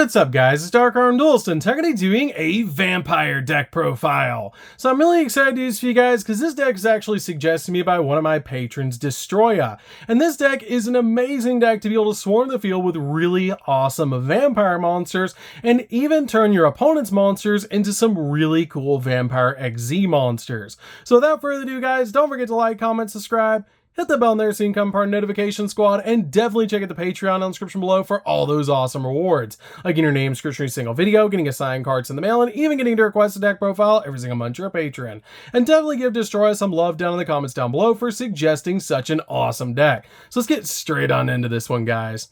What's up guys, it's DarkArmedDuelist and today I'm doing a vampire deck profile. So I'm really excited to do this for you guys because this deck is actually suggested to me by one of my patrons, Destroya. And this deck is an amazing deck to be able to swarm the field with really awesome vampire monsters and even turn your opponent's monsters into some really cool vampire XZ monsters. So without further ado guys, don't forget to like, comment, subscribe, hit the bell in there so you can become part of the notification squad, and definitely check out the Patreon in the description below for all those awesome rewards, like getting your name description in every single video, getting assigned cards in the mail, and even getting to request a deck profile every single month you're a patron. And definitely give Destroya some love down in the comments down below for suggesting such an awesome deck. So let's get straight on into this one, guys.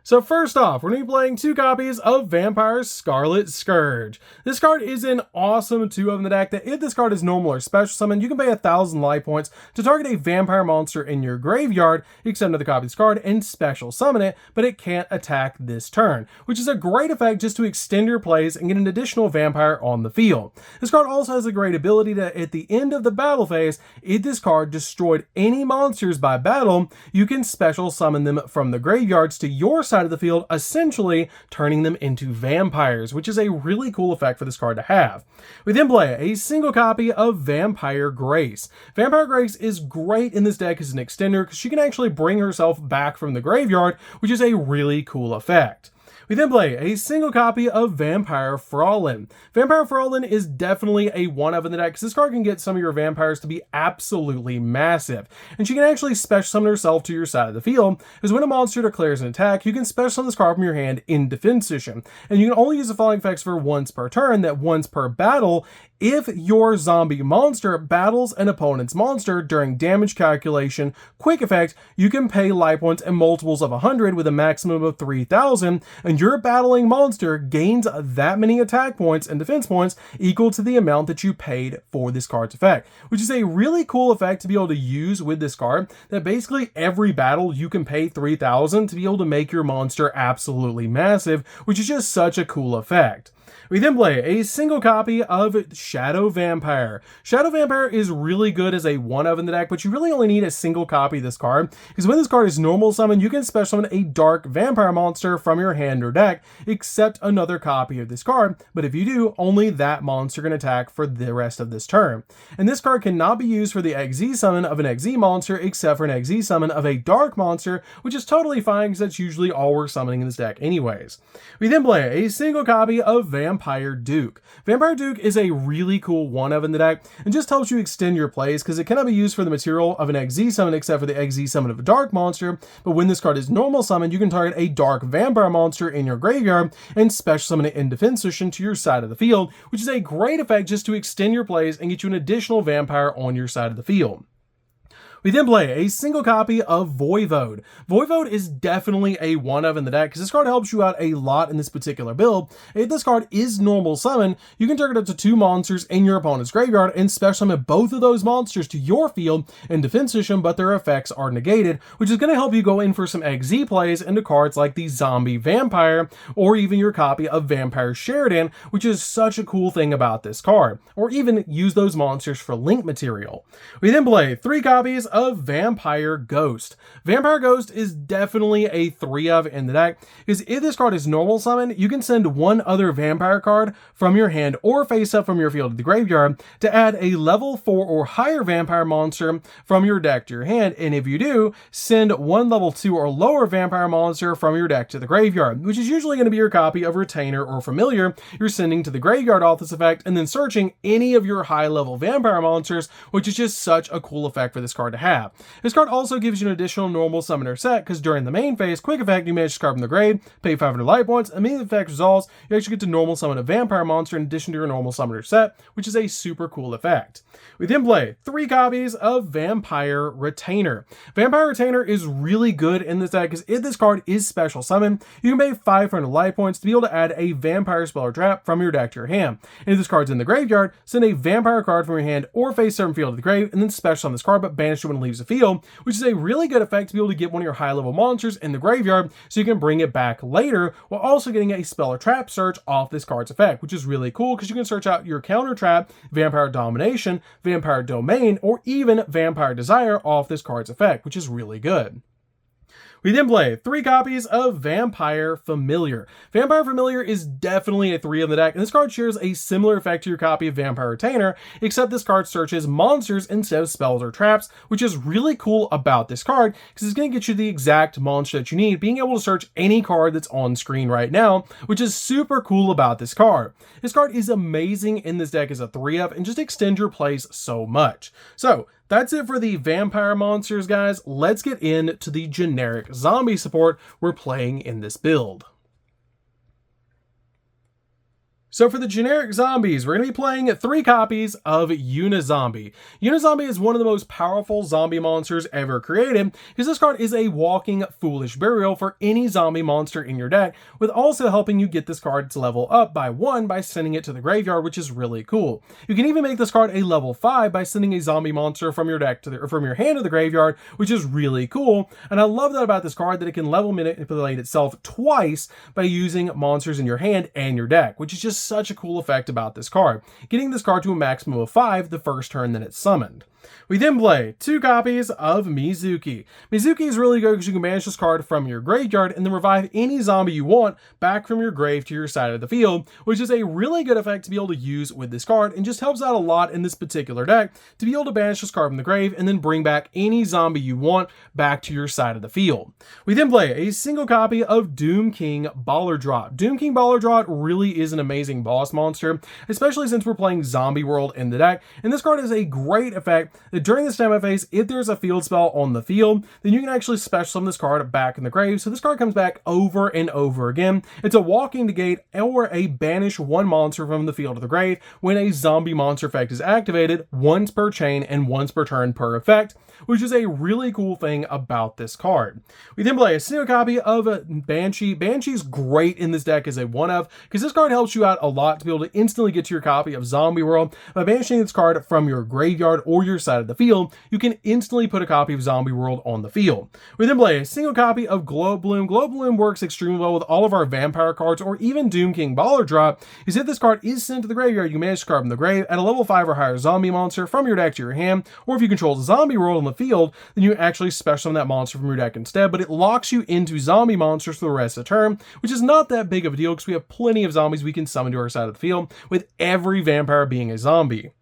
So first off, we're going to be playing 2 copies of Vampire Scarlet Scourge. This card is an awesome 2 in the deck that if this card is normal or special summon, you can pay 1,000 life points to target a vampire monster in your graveyard, except another copy of this card, and special summon it, but it can't attack this turn, which is a great effect just to extend your plays and get an additional vampire on the field. This card also has a great ability that at the end of the battle phase, if this card destroyed any monsters by battle, you can special summon them from the graveyards to your side of the field, essentially turning them into vampires, which is a really cool effect for this card to have. We then play a single copy of Vampire Grace. Vampire Grace is great in this deck as an extender because she can actually bring herself back from the graveyard, which is a really cool effect. We then play a single copy of Vampire Fraulein. Vampire Fraulein is definitely a 1-of in the deck because this card can get some of your vampires to be absolutely massive. And she can actually special summon herself to your side of the field, because when a monster declares an attack, you can special summon this card from your hand in defense position. And you can only use the following effects for once per turn, that once per battle, if your zombie monster battles an opponent's monster during damage calculation, quick effect, you can pay life points in multiples of 100 with a maximum of 3,000, and your battling monster gains that many attack points and defense points equal to the amount that you paid for this card's effect, which is a really cool effect to be able to use with this card, that basically every battle you can pay 3,000 to be able to make your monster absolutely massive, which is just such a cool effect. We then play a single copy of Shadow Vampire. Shadow Vampire is really good as a 1-of in the deck, but you really only need a single copy of this card, because when this card is normal summon, you can special summon a dark vampire monster from your hand or deck, except another copy of this card, but if you do, only that monster can attack for the rest of this turn. And this card cannot be used for the XZ summon of an XZ monster, except for an XZ summon of a dark monster, which is totally fine because that's usually all we're summoning in this deck anyways. We then play a single copy of Vampire Duke. Vampire Duke is a really cool 1-of in the deck and just helps you extend your plays because it cannot be used for the material of an XZ summon except for the XZ summon of a dark monster, but when this card is normal summon, you can target a dark vampire monster in your graveyard and special summon it in defense position to your side of the field, which is a great effect just to extend your plays and get you an additional vampire on your side of the field. We then play a single copy of Voivode. Voivode is definitely a 1-of in the deck because this card helps you out a lot in this particular build. If this card is normal summon, you can target up to 2 monsters in your opponent's graveyard and special summon both of those monsters to your field in defense position, but their effects are negated, which is going to help you go in for some XZ plays into cards like the Zombie Vampire or even your copy of Vampire Sheridan, which is such a cool thing about this card, or even use those monsters for link material. We then play 3 copies of Vampire Ghost. Vampire Ghost is definitely a 3-of in the deck, because if this card is normal summon, you can send one other vampire card from your hand or face up from your field to the graveyard to add a level 4 or higher vampire monster from your deck to your hand, and if you do, send one level 2 or lower vampire monster from your deck to the graveyard, which is usually going to be your copy of Retainer or Familiar you're sending to the graveyard off this effect, and then searching any of your high level vampire monsters, which is just such a cool effect for this card to have. This card also gives you an additional normal summoner set, because during the main phase, quick effect, you manage to card from the grave, pay 500 life points, and immediate effect resolves, you actually get to normal summon a vampire monster in addition to your normal summoner set, which is a super cool effect. We then play 3 copies of Vampire Retainer. Vampire Retainer is really good in this deck because if this card is special summon, you can pay 500 life points to be able to add a vampire spell or trap from your deck to your hand. And if this card's in the graveyard, send a vampire card from your hand or face certain field to the grave, and then special summon this card but banish it when it leaves the field, which is a really good effect to be able to get one of your high level monsters in the graveyard so you can bring it back later, while also getting a spell or trap search off this card's effect, which is really cool because you can search out your counter trap, Vampire Domination, Vampire Domain, or even Vampire Desire off this card's effect, which is really good. We then play 3 copies of Vampire Familiar. Vampire Familiar is definitely a 3 in the deck, and this card shares a similar effect to your copy of Vampire Retainer, except this card searches monsters instead of spells or traps, which is really cool about this card, because it's going to get you the exact monster that you need, being able to search any card that's on screen right now, which is super cool about this card. This card is amazing in this deck as a 3-up, and just extend your plays so much. So, that's it for the vampire monsters, guys. Let's get into the generic zombie support we're playing in this build. So for the generic zombies, we're going to be playing 3 copies of Unizombie. Unizombie is one of the most powerful zombie monsters ever created, because this card is a walking foolish burial for any zombie monster in your deck, with also helping you get this card to level up by 1 by sending it to the graveyard, which is really cool. You can even make this card a level 5 by sending a zombie monster from your deck to from your hand to the graveyard, which is really cool. And I love that about this card, that it can level manipulate itself twice by using monsters in your hand and your deck, which is just such a cool effect about this card, getting this card to a maximum of 5 the first turn that it's summoned. We then play 2 copies of Mizuki. Mizuki is really good because you can banish this card from your graveyard and then revive any zombie you want back from your grave to your side of the field, which is a really good effect to be able to use with this card, and just helps out a lot in this particular deck to be able to banish this card from the grave and then bring back any zombie you want back to your side of the field. We then play a single copy of Doom King Baller Drop. Doom King Baller Drop really is an amazing boss monster, especially since we're playing Zombie World in the deck, and this card has a great effect that during this demo phase, if there's a field spell on the field, then you can actually special summon this card back in the grave, so this card comes back over and over again. It's a walking negate or a banish one monster from the field to the grave when a zombie monster effect is activated, once per chain and once per turn per effect, which is a really cool thing about this card. We then play a single copy of Banshee. Banshee's great in this deck as a 1-of, because this card helps you out a lot to be able to instantly get to your copy of Zombie World. By banishing this card from your graveyard or your side of the field, you can instantly put a copy of Zombie World on the field. We then play a single copy of Glow Bloom. Glow Bloom works extremely well with all of our vampire cards, or even Doom King Baller Drop, because if this card is sent to the graveyard, you manage to card from the grave at a level 5 or higher zombie monster from your deck to your hand, or if you control the Zombie World on the field, then you actually special summon that monster from your deck instead, but it locks you into zombie monsters for the rest of the turn, which is not that big of a deal because we have plenty of zombies we can summon to our side of the field, with every vampire being a zombie.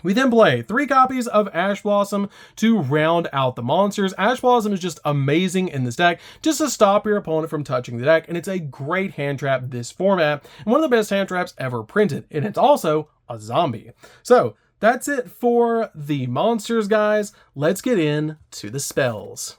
We then play 3 copies of Ash Blossom to round out the monsters. Ash Blossom is just amazing in this deck, just to stop your opponent from touching the deck, and it's a great hand trap this format, and one of the best hand traps ever printed, and it's also a zombie. So that's it for the monsters, guys. Let's get into the spells.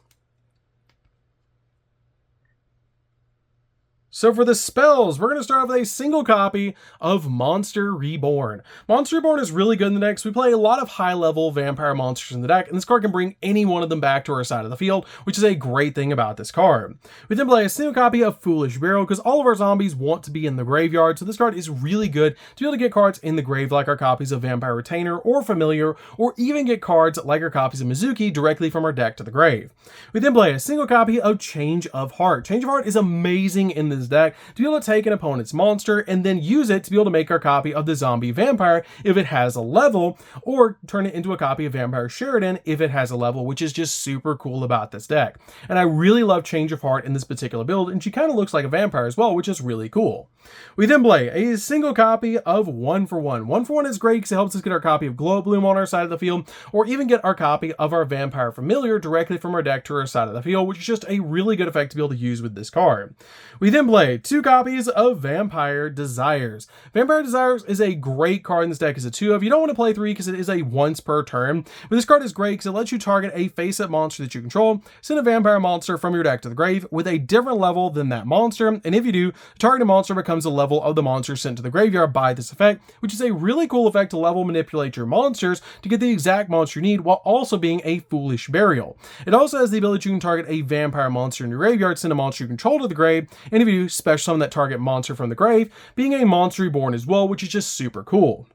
So for the spells, we're going to start off with a single copy of Monster Reborn. Monster Reborn is really good in the deck, so we play a lot of high-level vampire monsters in the deck, and this card can bring any one of them back to our side of the field, which is a great thing about this card. We then play a single copy of Foolish Burial, because all of our zombies want to be in the graveyard, so this card is really good to be able to get cards in the grave like our copies of Vampire Retainer or Familiar, or even get cards like our copies of Mizuki directly from our deck to the grave. We then play a single copy of Change of Heart. Change of Heart is amazing in this deck to be able to take an opponent's monster and then use it to be able to make our copy of the zombie vampire if it has a level, or turn it into a copy of Vampire Sheridan if it has a level, which is just super cool about this deck. And I really love Change of Heart in this particular build, and she kind of looks like a vampire as well, which is really cool. We then play a single copy of 1-for-1. 1-for-1 is great because it helps us get our copy of Glow Bloom on our side of the field, or even get our copy of our Vampire Familiar directly from our deck to our side of the field, which is just a really good effect to be able to use with this card. We then play 2 copies of Vampire Desires. Vampire Desires is a great card in this deck as a 2-of. You don't want to play 3 because it is a once per turn, but this card is great because it lets you target a face-up monster that you control, send a vampire monster from your deck to the grave with a different level than that monster, and if you do, the targeted monster becomes the level of the monster sent to the graveyard by this effect, which is a really cool effect to level manipulate your monsters to get the exact monster you need while also being a foolish burial. It also has the ability you can target a vampire monster in your graveyard, send a monster you control to the grave, and if you do, special summon that target monster from the grave, being a Monster Reborn as well, which is just super cool.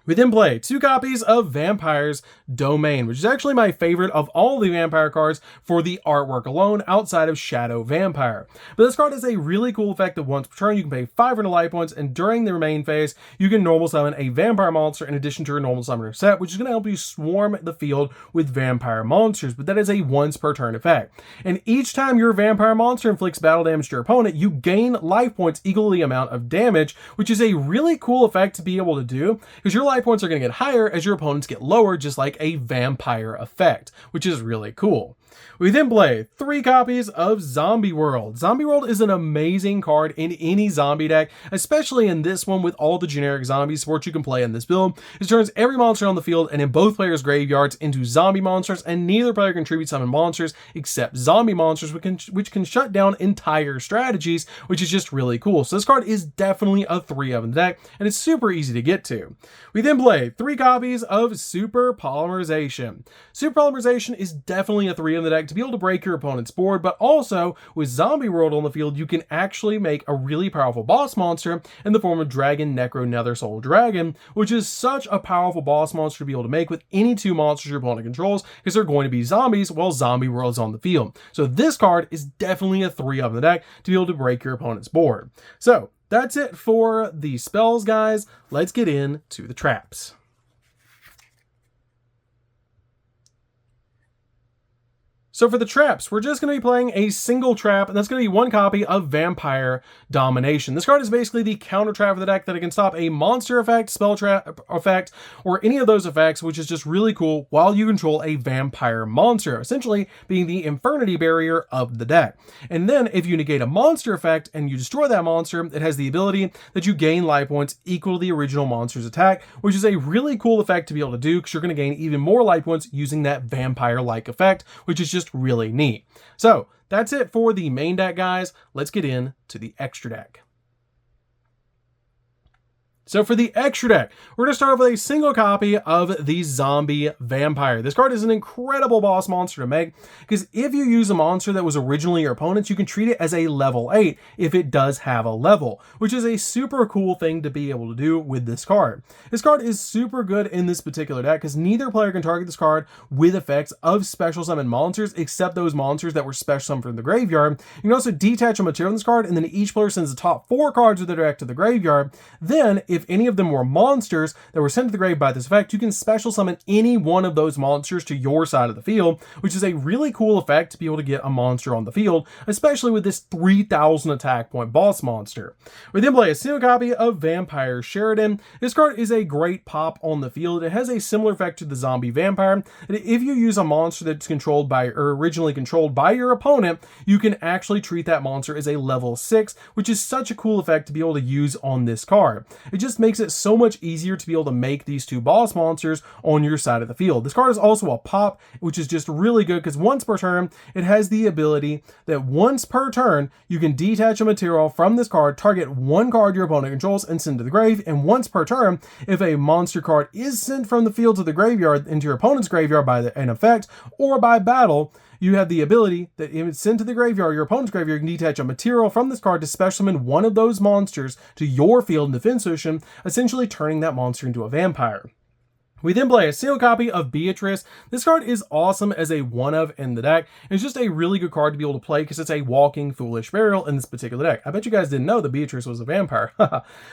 We then play 2 copies of Vampire's Domain, which is actually my favorite of all the Vampire cards for the artwork alone, outside of Shadow Vampire. But this card has a really cool effect that once per turn, you can pay 500 life points, and during the main phase, you can normal summon a Vampire monster in addition to your normal summoner set, which is going to help you swarm the field with Vampire monsters, but that is a once per turn effect. And each time your Vampire monster inflicts battle damage to your opponent, you gain life points equal to the amount of damage, which is a really cool effect to be able to do, because your life points are going to get higher as your opponents get lower, just like a vampire effect, which is really cool. We then play 3 copies of Zombie World. Zombie World is an amazing card in any zombie deck, especially in this one with all the generic zombie supports you can play in this build. It turns every monster on the field and in both players' graveyards into zombie monsters, and neither player can tribute summon monsters except zombie monsters, which can shut down entire strategies, which is just really cool. So this card is definitely a 3 of in the deck, and it's super easy to get to. We then play 3 copies of Super Polymerization. Super Polymerization is definitely a 3 in the deck to be able to break your opponent's board, but also with Zombie World on the field, you can actually make a really powerful boss monster in the form of Dragon Necro Nether Soul Dragon, which is such a powerful boss monster to be able to make with any 2 monsters your opponent controls, because they're going to be zombies while Zombie World is on the field. So this card is definitely a 3 of in the deck to be able to break your opponent's board. So that's it for the spells, guys. Let's get into the traps. So for the traps, we're just going to be playing a single trap, and that's going to be 1 copy of Vampire Domination. This card is basically the counter trap of the deck that it can stop a monster effect, spell trap effect, or any of those effects, which is just really cool while you control a vampire monster, essentially being the Infernity barrier of the deck. And then if you negate a monster effect and you destroy that monster, it has the ability that you gain life points equal to the original monster's attack, which is a really cool effect to be able to do, because you're going to gain even more life points using that vampire-like effect, which is just really neat. So that's it for the main deck, guys. Let's get into the extra deck. So for the extra deck, we're going to start off with a single copy of the Zombie Vampire. This card is an incredible boss monster to make, because if you use a monster that was originally your opponent's, you can treat it as a level 8 if it does have a level, which is a super cool thing to be able to do with this card. This card is super good in this particular deck, because neither player can target this card with effects of special summon monsters, except those monsters that were special summoned from the graveyard. You can also detach a material on this card, and then each player sends the top 4 cards of their deck to the graveyard. Then, if any of them were monsters that were sent to the grave by this effect, you can special summon any one of those monsters to your side of the field, which is a really cool effect to be able to get a monster on the field, especially with this 3,000 attack point boss monster. We then play a single copy of Vampire Sheridan. This card is a great pop on the field. It has a similar effect to the Zombie Vampire. If you use a monster that's controlled by, or originally controlled by your opponent, you can actually treat that monster as a level 6, which is such a cool effect to be able to use on this card. It just makes it so much easier to be able to make these 2 boss monsters on your side of the field. This card is also a pop, which is just really good, because once per turn, it has the ability that once per turn, you can detach a material from this card, target 1 card your opponent controls, and send to the grave. And once per turn, if a monster card is sent from the field to the graveyard into your opponent's graveyard by an effect or by battle, you have the ability that if it's sent to the graveyard, your opponent's graveyard, you can detach a material from this card to special summon one of those monsters to your field in defense position, essentially turning that monster into a vampire. We then play a single copy of Beatrice. This card is awesome as a 1 of in the deck. It's just a really good card to be able to play, because it's a walking foolish burial in this particular deck. I bet you guys didn't know that Beatrice was a vampire.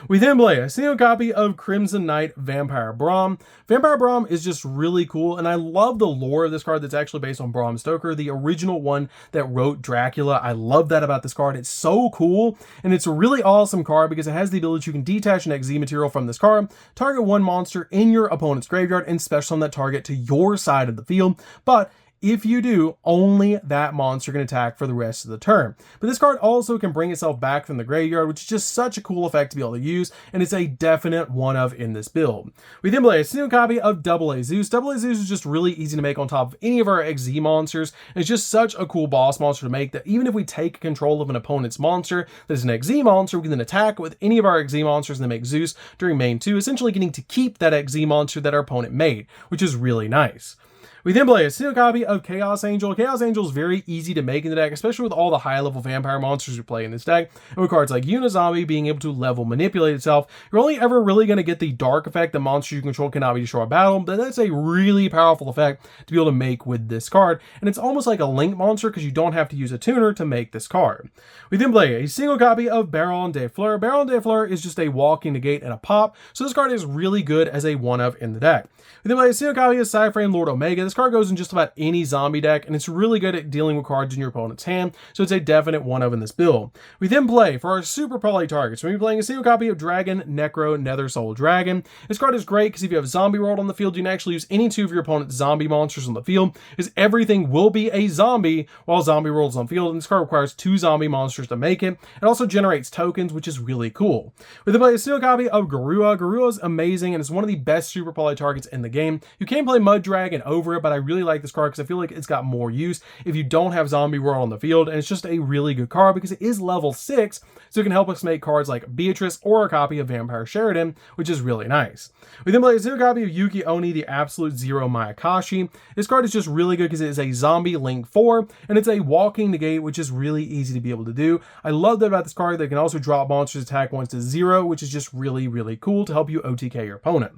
We then play a single copy of Crimson Knight Vampire Brahm. Vampire Brahm is just really cool, and I love the lore of this card that's actually based on Bram Stoker, the original one that wrote Dracula. I love that about this card. It's so cool, and it's a really awesome card because it has the ability you can detach an XZ material from this card, target 1 monster in your opponent's graveyard, and special summon that target to your side of the field. But if you do, only that monster can attack for the rest of the turn. But this card also can bring itself back from the graveyard, which is just such a cool effect to be able to use, and it's a definite 1 of in this build. We then play a single copy of Double A Zeus. Double A Zeus is just really easy to make on top of any of our XZ monsters, and it's just such a cool boss monster to make that even if we take control of an opponent's monster that is an XZ monster, we can then attack with any of our XZ monsters and then make Zeus during main 2, essentially getting to keep that XZ monster that our opponent made, which is really nice. We then play a single copy of Chaos Angel. Chaos Angel is very easy to make in the deck, especially with all the high-level vampire monsters we play in this deck. And with cards like Unizombie being able to level manipulate itself, you're only ever really going to get the dark effect, the monster you control cannot be destroyed by battle, but that's a really powerful effect to be able to make with this card. And it's almost like a link monster because you don't have to use a tuner to make this card. We then play a single copy of Baron de Fleur. Baron de Fleur is just a walking negate and a pop, so this card is really good as a one-of in the deck. We then play a single copy of Cyframe Lord Omega. This card goes in just about any zombie deck, and it's really good at dealing with cards in your opponent's hand, so it's a definite one-of in this build. We then play, for our super poly targets, we're playing a single copy of Dragon, Necro, Nether Soul Dragon. This card is great because if you have Zombie World on the field, you can actually use any two of your opponent's zombie monsters on the field, because everything will be a zombie while Zombie World is on field, and this card requires 2 zombie monsters to make it. It also generates tokens, which is really cool. We then play a single copy of Garua. Garua is amazing, and it's one of the best super poly targets in the game. You can play Mud Dragon over it, but I really like this card because I feel like it's got more use if you don't have Zombie World on the field, and it's just a really good card because it is level 6, so it can help us make cards like Beatrice or a copy of Vampire Sheridan, which is really nice. We then play a zero copy of Yugioh, the Absolute Zero Mayakashi. This card is just really good because it is a zombie link 4, and it's a walking negate, which is really easy to be able to do. I love that about this card. They can also drop monsters attack once to 0, which is just really, really cool to help you OTK your opponent.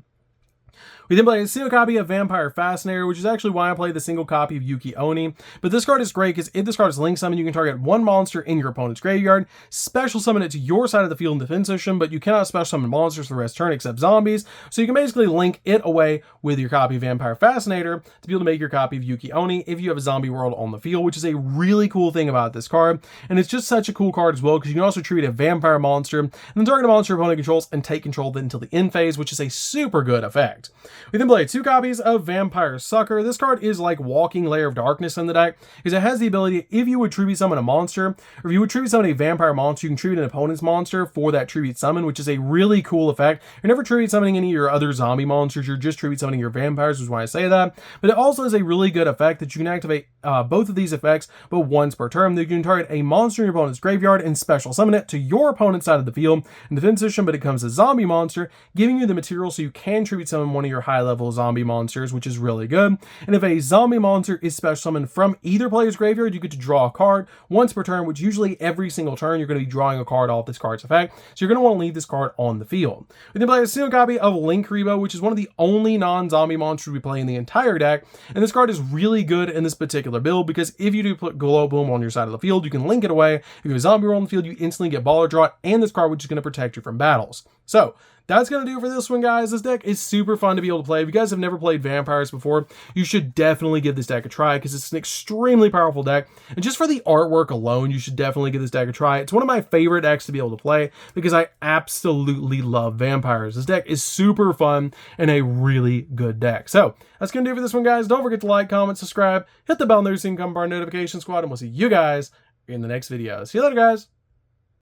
We then play a single copy of Vampire Fascinator, which is actually why I play the single copy of Yugioh. But this card is great because if this card is link summon, you can target one monster in your opponent's graveyard, special summon it to your side of the field in defense position, but you cannot special summon monsters for the rest of the turn except zombies. So you can basically link it away with your copy of Vampire Fascinator to be able to make your copy of Yugioh if you have a Zombie World on the field, which is a really cool thing about this card. And it's just such a cool card as well because you can also treat a vampire monster and then target a monster your opponent controls and take control of it until the end phase, which is a super good effect. We then play 2 copies of Vampire Sucker. This card is like walking Layer of Darkness in the deck because it has the ability, if you would tribute summon a monster, or if you would tribute summon a vampire monster, you can tribute an opponent's monster for that tribute summon, which is a really cool effect. You're never tribute summoning any of your other zombie monsters, you're just tribute summoning your vampires, which is why I say that. But it also is a really good effect that you can activate both of these effects, but once per turn. That you can target a monster in your opponent's graveyard and special summon it to your opponent's side of the field in defense position, but it becomes a zombie monster, giving you the material so you can tribute summon one of your high-level zombie monsters, which is really good. And if a zombie monster is special summoned from either player's graveyard, you get to draw a card once per turn, which usually every single turn you're going to be drawing a card off this card's effect. So you're going to want to leave this card on the field. We then play a single copy of Linkuriboh, which is one of the only non-zombie monsters we play in the entire deck. And this card is really good in this particular build because if you do put Glow Boom on your side of the field, you can link it away. If you have a zombie roll on the field, you instantly get Baller Draw and this card, which is going to protect you from battles. So that's going to do it for this one, guys. This deck is super fun to be able to play. If you guys have never played vampires before, you should definitely give this deck a try because it's an extremely powerful deck. And just for the artwork alone, you should definitely give this deck a try. It's one of my favorite decks to be able to play because I absolutely love vampires. This deck is super fun and a really good deck. So that's going to do it for this one, guys. Don't forget to like, comment, subscribe, hit the bell notification, come part of our notification squad, and we'll see you guys in the next video. See you later, guys.